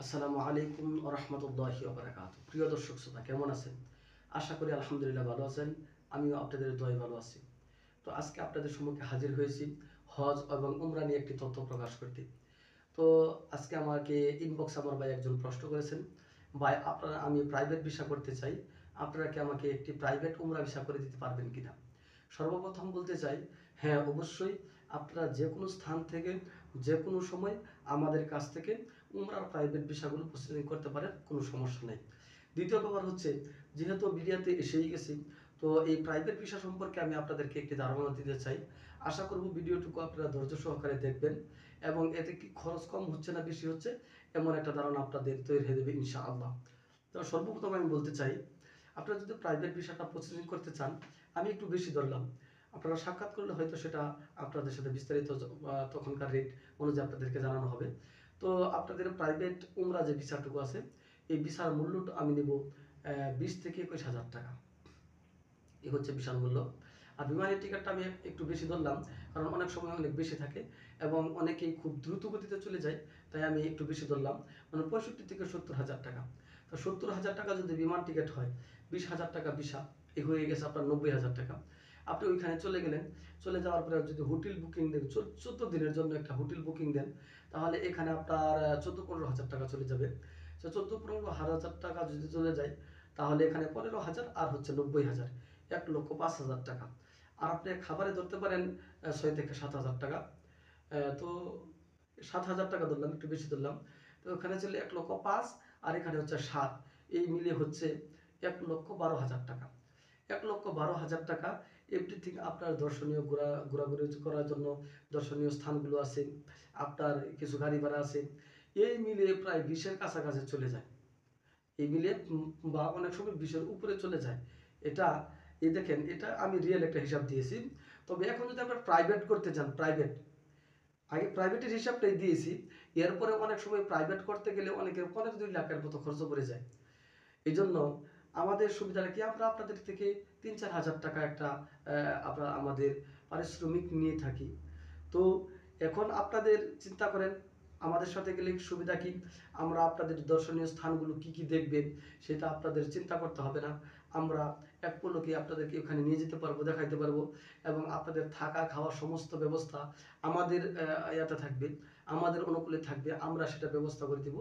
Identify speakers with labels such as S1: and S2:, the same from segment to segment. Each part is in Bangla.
S1: আসসালামু আলাইকুম ওয়া রাহমাতুল্লাহি ওয়া বারাকাতুহু। প্রিয় দর্শক শ্রোতা, কেমন আছেন? আশা করি আলহামদুলিল্লাহ ভালো আছেন। আমিও আপনাদের দোয়ায় ভালো আছি। তো আজকে আপনাদের সম্মুখে হাজির হয়েছি হজ এবং উমরা নিয়ে একটি তথ্য প্রকাশ করতে। তো আজকে আমাকে ইনবক্স আমার ভাই একজন প্রশ্ন করেছেন, ভাই আমি প্রাইভেট ভিসা করতে চাই, আপনারা কি আমাকে একটি প্রাইভেট উমরা ভিসা করে দিতে পারবেন কিনা? সর্বপ্রথম বলতে চাই, হ্যাঁ অবশ্যই আপনারা যে কোনো স্থান থেকে যে কোনো সময় আমাদের কাছ থেকে উমরার প্রাইভেট ভিসাগুলো প্রসেসিং করতে পারেন, কোনো সমস্যা নেই। দ্বিতীয় ব্যাপার হচ্ছে, যেহেতু মিডিয়াতে এসেই গেছি, তো এই প্রাইভেট ভিসা সম্পর্কে আমি আপনাদেরকে একটি ধারণা দিতে চাই। আশা করব ভিডিওটুকু আপনারা ধৈর্য সহকারে দেখবেন এবং এতে কি খরচ কম হচ্ছে না বেশি হচ্ছে এমন একটা ধারণা আপনাদের তৈরি হয়ে দেবে ইনশাআল্লাহ। তো সর্বপ্রথম আমি বলতে চাই, আপনারা যদি প্রাইভেট ভিসাটা প্রসেসিং করতে চান, আমি একটু বেশি ধরলাম, আপনারা সাক্ষাৎ করলে হয়তো সেটা আপনাদের সাথে বিস্তারিত তখনকার রেট অনুযায়ী আপনাদেরকে জানানো হবে। তো আপনাদের প্রাইভেট উমরা যে ভিসাটুকু আছে, এই ভিসার মূল্যটা আমি নেব 20 থেকে 21,000 টাকা। এই হচ্ছে ভিসার মূল্য। আর বিমানের টিকিটটা আমি একটু বেশি ধরলাম, কারণ অনেক সময় অনেক বেশি থাকে এবং অনেকেই খুব দ্রুত গতিতে চলে যায়, তাই আমি একটু বেশি ধরলাম, মানে 65 থেকে 70,000 টাকা। তো 70,000 টাকা যদি বিমান টিকিট হয়, 20,000 টাকা ভিসা, এই হয়ে গেছে আপনার 90,000 টাকা। আপনি ওইখানে চলে গেলেন, চলে যাওয়ার পরে যদি হোটেল বুকিং দেন, 14 দিনের জন্য একটা হোটেল বুকিং দেন, তাহলে এখানে আপনার 14-15,000 টাকা চলে যাবে। 14-15,000 টাকা যদি চলে যায়, তাহলে এখানে 15,000 আর হচ্ছে 90,000, 1,05,000 টাকা। আর আপনি খাবারে ধরতে পারেন 6 থেকে 7,000 টাকা। তো 7,000 টাকা ধরলাম, একটু বেশি ধরলাম। তো ওখানে ছিল 1,05,000 আর এখানে হচ্ছে 7, এই মিলিয়ে হচ্ছে 1,12,000 টাকা। 1,12,000 টাকা এভরিথিং আপনার দর্শনীয় ঘোরাঘুরি করার জন্য দর্শনীয় স্থানগুলো আছে, আপনার কিছু গাড়ি ভাড়া আছে, এই মিলিয়ে প্রায় 20-এর কাছাকাছি চলে যায়। এই মিলিয়ে বা অনেক সময় 20-এর উপরে চলে যায়। এটা এই দেখেন, এটা আমি রিয়েল একটা হিসাব দিয়েছি। তবে এখন যদি আমরা প্রাইভেট করতে চান, আগে প্রাইভেটের হিসাবটাই দিয়েছি, এরপরে অনেক সময় প্রাইভেট করতে গেলে অনেকের 1.5-2 লাখের মতো খরচ পড়ে যায়। এই জন্য আমাদের সুবিধাটা কি, আমরা আপনাদের থেকে 3-4 হাজার টাকা একটা আমরা আমাদের পারিশ্রমিক নিয়ে থাকি। তো এখন আপনাদের চিন্তা করেন আমাদের সাথে গেলে সুবিধা কি, আমরা আপনাদের দর্শনীয় স্থানগুলো কি কি দেখবেন সেটা আপনাদের চিন্তা করতে হবে না। আমরা এক পলকে আপনাদেরকে ওখানে নিয়ে যেতে পারবো, দেখাইতে পারবো, এবং আপনাদের থাকা খাওয়ার সমস্ত ব্যবস্থা আমাদের ইয়াতে থাকবে, আমাদের অনুকূলে থাকবে, আমরা সেটা ব্যবস্থা করে দিব।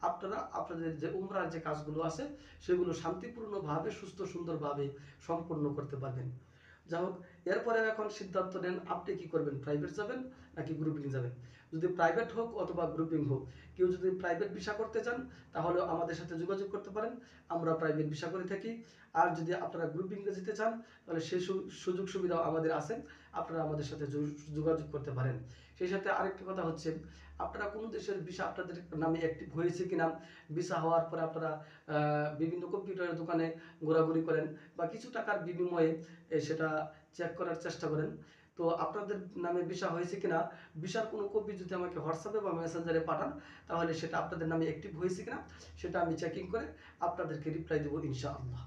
S1: আপনারা আপনাদের যে উমরার যে কাজগুলো আছে সেগুলো শান্তিপূর্ণভাবে সুস্থ সুন্দরভাবে সম্পন্ন করতে পারবেন। যাই হোক, এরপরে এখন সিদ্ধান্ত নেন আপনি কি করবেন, প্রাইভেট যাবেন নাকি গ্রুপিং যাবেন। যদি প্রাইভেট হোক অথবা গ্রুপিং হোক, কেউ যদি প্রাইভেট ভিসা করতে চান তাহলে আমাদের সাথে যোগাযোগ করতে পারেন, আমরা প্রাইভেট ভিসা করে থাকি। আর যদি আপনারা গ্রুপিংয়ে যেতে চান তাহলে সেই সুযোগ সুবিধাও আমাদের আছে, আপনারা আমাদের সাথে যোগাযোগ করতে পারেন। সেই সাথে আরেকটা কথা হচ্ছে, আপনারা কোনো দেশের ভিসা আপনাদের নামে অ্যাক্টিভ হয়েছে কিনা, ভিসা হওয়ার পরে আপনারা বিভিন্ন কম্পিউটারের দোকানে ঘোরাঘুরি করেন বা কিছু টাকার বিনিময়ে সেটা চেক করার চেষ্টা করেন। তো আপনাদের নামে ভিসা হয়েছে কিনা, ভিসার কোনো কপি যদি আমাকে হোয়াটসঅ্যাপে বা মেসেঞ্জারে পাঠান, তাহলে সেটা আপনাদের নামে অ্যাক্টিভ হয়েছে কিনা সেটা আমি চেকিং করে আপনাদেরকে রিপ্লাই দেবো ইনশাআল্লাহ।